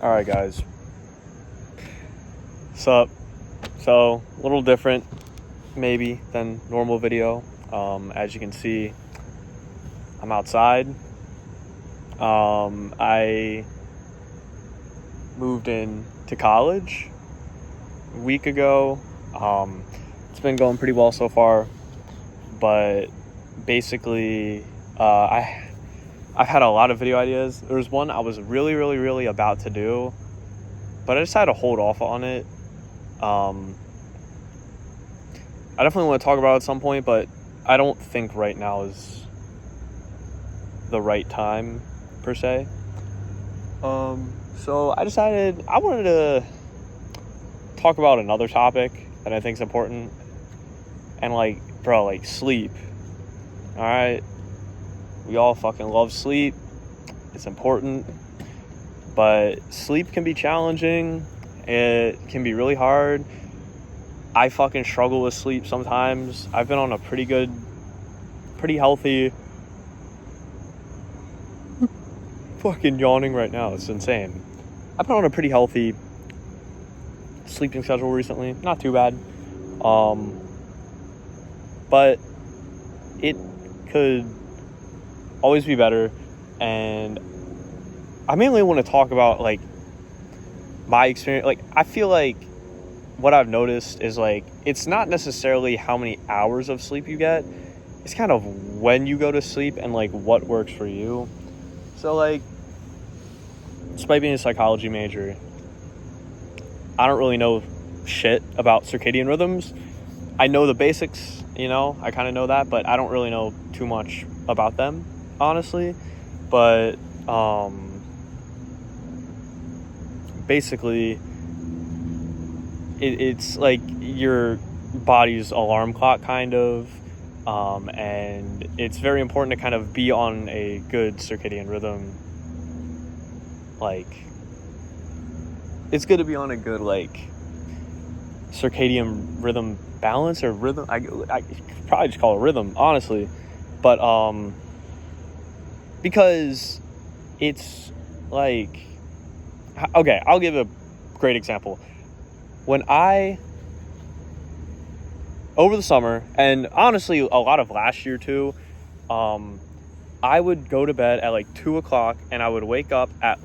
Alright guys, sup? So, a little different maybe than normal video. As you can see, I'm outside. I moved in to college a week ago. It's been going pretty well so far, but basically I've had a lot of video ideas. There was one I was really about to do, but I decided to hold off on it. I definitely want to talk about it at some point, but I don't think right now is the right time, per se. So I decided I wanted to talk about another topic that I think is important. And sleep. Alright? We all fucking love sleep. It's important. But sleep can be challenging. It can be really hard. I fucking struggle with sleep sometimes. I've been on a pretty healthy... fucking yawning right now. It's insane. I've been on a pretty healthy sleeping schedule recently. Not too bad. But it could always be better. And I mainly want to talk about, my experience. I feel like what I've noticed is, it's not necessarily how many hours of sleep you get. It's kind of when you go to sleep and, what works for you. So, despite being a psychology major, I don't really know shit about circadian rhythms. I know the basics, I kind of know that, but I don't really know too much about them, honestly. But, basically, it's like your body's alarm clock, kind of, and it's very important to kind of be on a good circadian rhythm. It's good to be on a good, circadian rhythm balance, or rhythm. I probably just call it rhythm, honestly. But, because it's, okay, I'll give a great example. When over the summer, and honestly, a lot of last year too, I would go to bed at 2 o'clock, and I would wake up at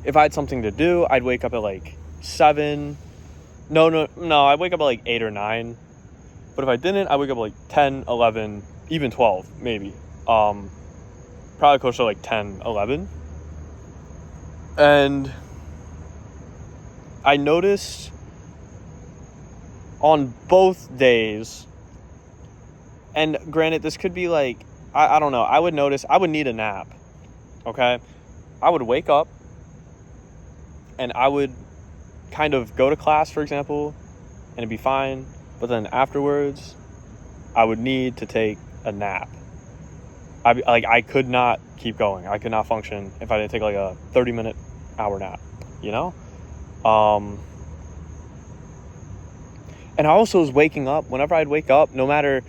if I had something to do, I'd wake up at 7. No, I'd wake up at 8 or 9. But if I didn't, I'd wake up at 10, 11, even 12, maybe. Probably closer to 10, 11. And I noticed on both days, and granted, this could be I don't know, I would notice I would need a nap, okay? I would wake up, and I would kind of go to class, for example, and it'd be fine, but then afterwards, I would need to take a nap. I could not keep going. I could not function if I didn't take a 30-minute hour nap, And I also was waking up. Whenever I'd wake up, no matter,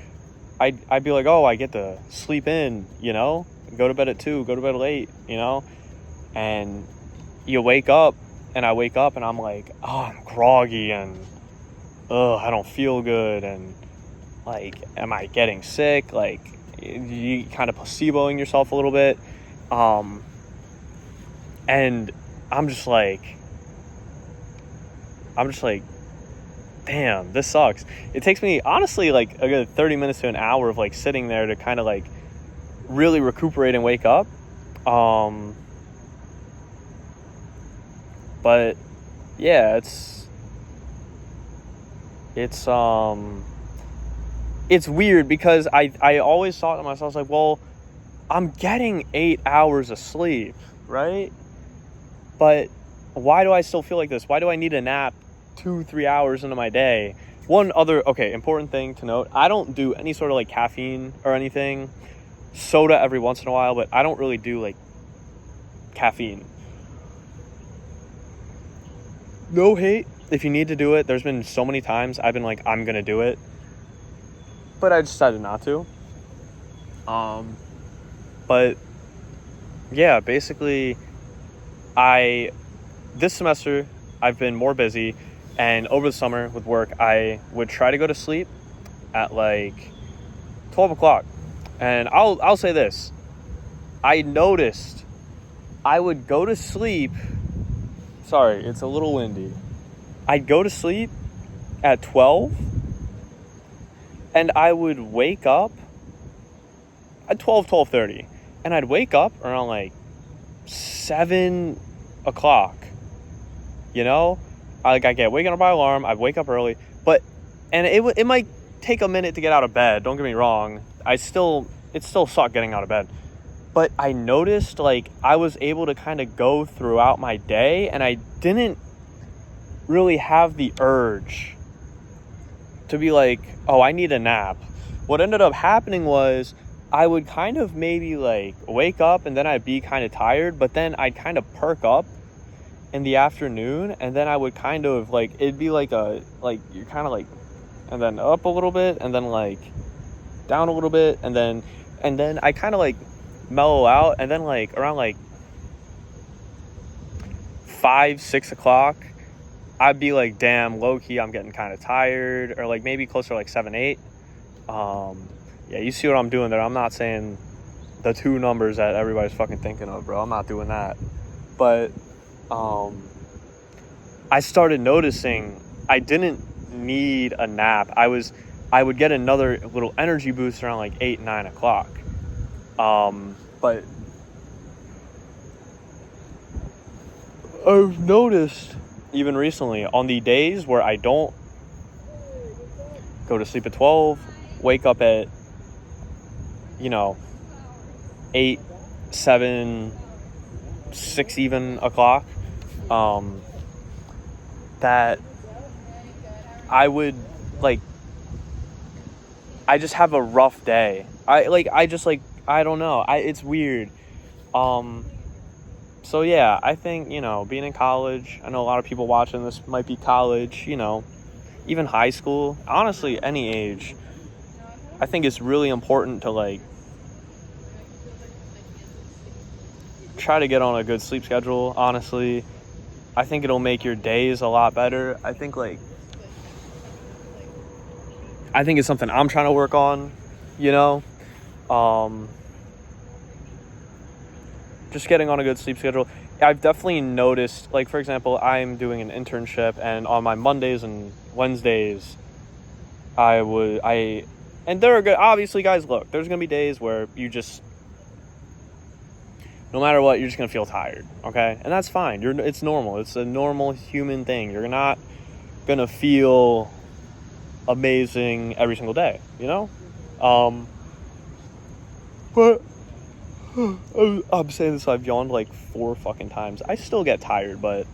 I'd be oh, I get to sleep in, go to bed at 2, go to bed late, and you wake up, and I wake up, and I'm oh, I'm groggy, and I don't feel good, and am I getting sick? You kind of placeboing yourself a little bit, and I'm just damn, this sucks. It takes me, honestly, a good 30 minutes to an hour of sitting there to kind of really recuperate and wake up. But yeah, it's weird, because I always thought to myself, well, I'm getting 8 hours of sleep, right? But why do I still feel like this? Why do I need a nap 2-3 hours into my day? One other, important thing to note, I don't do any sort of caffeine or anything. Soda every once in a while, but I don't really do caffeine. No hate if you need to do it. There's been so many times I've been I'm gonna do it, but I decided not to. But yeah, basically this semester I've been more busy, and over the summer with work I would try to go to sleep at like 12 o'clock. And I'll say this, I noticed I would go to sleep, sorry, it's a little windy, I'd go to sleep at 12 and I would wake up at 12:30, and I'd wake up around like 7 o'clock, you know? I get waken up by alarm, I'd wake up early, and it might take a minute to get out of bed, don't get me wrong, it still sucked getting out of bed, but I noticed like I was able to kind of go throughout my day, and I didn't really have the urge to be like, oh, I need a nap. What ended up happening was I would kind of maybe like wake up and then I'd be kind of tired, but then I'd kind of perk up in the afternoon, and then I would kind of like, it'd be like you're kind of like, and then up a little bit, and then like down a little bit, and then I kind of like mellow out, and then like around like 5-6 o'clock I'd be like, damn, low-key I'm getting kind of tired, or like maybe closer to like 7-8. Yeah, you see what I'm doing there. I'm not saying the 2 numbers that everybody's fucking thinking of, bro. I'm not doing that. But I started noticing I didn't need a nap. I would get another little energy boost around like 8-9 o'clock. But I've noticed even recently, on the days where I don't go to sleep at 12, wake up at 8, 7, 6 even o'clock, that I would like, I just have a rough day. I don't know, it's weird. So yeah, I think, being in college, I know a lot of people watching this might be college, even high school, honestly, any age. I think it's really important to like try to get on a good sleep schedule, honestly. I think it'll make your days a lot better. I think it's something I'm trying to work on, just getting on a good sleep schedule. I've definitely noticed, like, for example, I'm doing an internship, and on my Mondays and Wednesdays, and there are good, obviously, guys, look, there's going to be days where you just, no matter what, you're just going to feel tired, okay? And that's fine. It's normal. It's a normal human thing. You're not going to feel amazing every single day, But I'm saying this, I've yawned like 4 fucking times. I still get tired, but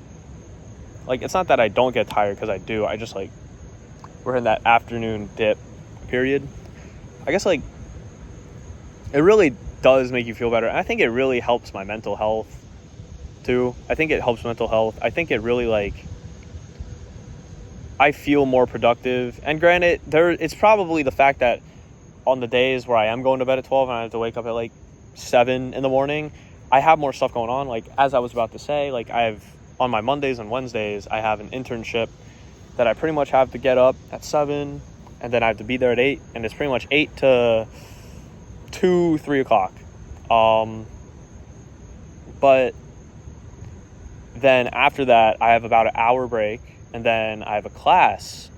like, it's not that I don't get tired, because I do. I just like, we're in that afternoon dip period. I guess like, it really does make you feel better. And I think it really helps my mental health too. I think it helps mental health. I think it really like, I feel more productive. And granted, it's probably the fact that on the days where I am going to bed at 12 and I have to wake up at like 7 in the morning, I have more stuff going on. Like, as I was about to say, like, on my Mondays and Wednesdays, I have an internship that I pretty much have to get up at 7, and then I have to be there at 8, and it's pretty much 8 to 2, 3 o'clock. But then after that, I have about an hour break, and then I have a class.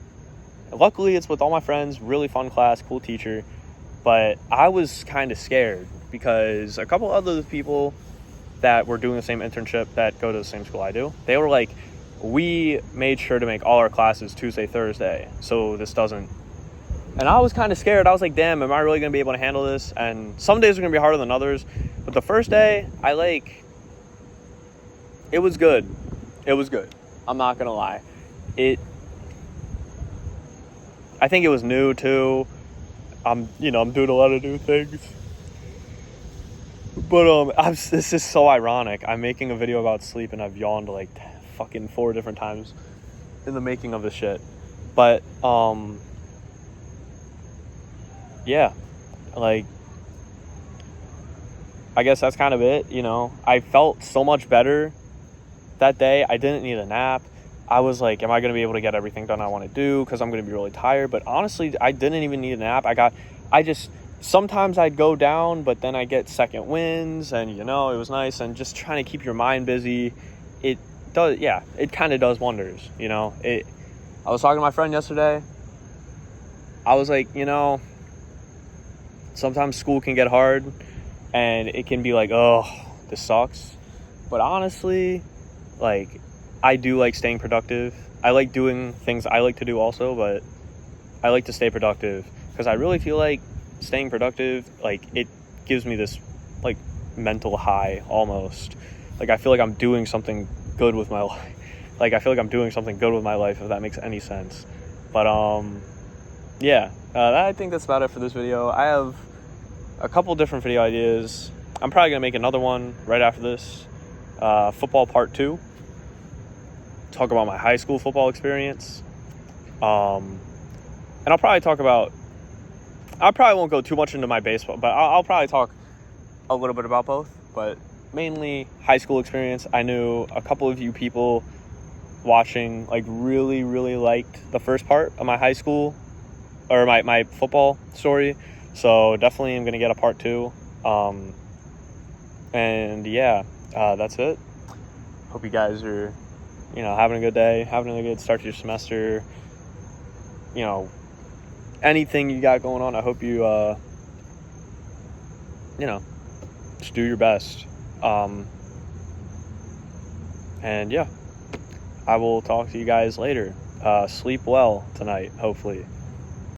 Luckily, it's with all my friends, really fun class, cool teacher, but I was kind of scared, because a couple other people that were doing the same internship that go to the same school I do, they were like, we made sure to make all our classes Tuesday, Thursday, so this doesn't. And I was kind of scared. I was like, damn, am I really going to be able to handle this? And some days are going to be harder than others. But the first day, it was good. It was good. I'm not going to lie. I think it was new too. I'm doing a lot of new things. But this is so ironic. I'm making a video about sleep, and I've yawned like fucking 4 different times in the making of this shit. But yeah, like, I guess that's kind of it. I felt so much better that day I didn't need a nap. I was like, am I going to be able to get everything done I want to do because I'm going to be really tired? But honestly, I didn't even need a nap. Sometimes I'd go down, but then I get second winds, and it was nice. And just trying to keep your mind busy, it kind of does wonders. I was talking to my friend yesterday. I was like, sometimes school can get hard and it can be like, oh, this sucks. But honestly, like, I do like staying productive. I like doing things I like to do also, but I like to stay productive because I really feel like staying productive, like, it gives me this, like, mental high almost. Like, I feel like I'm doing something good with my life. Like, I feel like I'm doing something good with my life, if that makes any sense. But, I think that's about it for this video. I have a couple different video ideas. I'm probably going to make another one right after this. Football part 2. Talk about my high school football experience. And I'll probably I probably won't go too much into my baseball, but I'll probably talk a little bit about both. But mainly high school experience. I knew a couple of you people watching, like, really, really liked the first part of my high school or my football story. So definitely I'm going to get a part 2. That's it. Hope you guys are, having a good day, having a good start to your semester. Anything you got going on, I hope you, just do your best. I will talk to you guys later. Sleep well tonight, hopefully.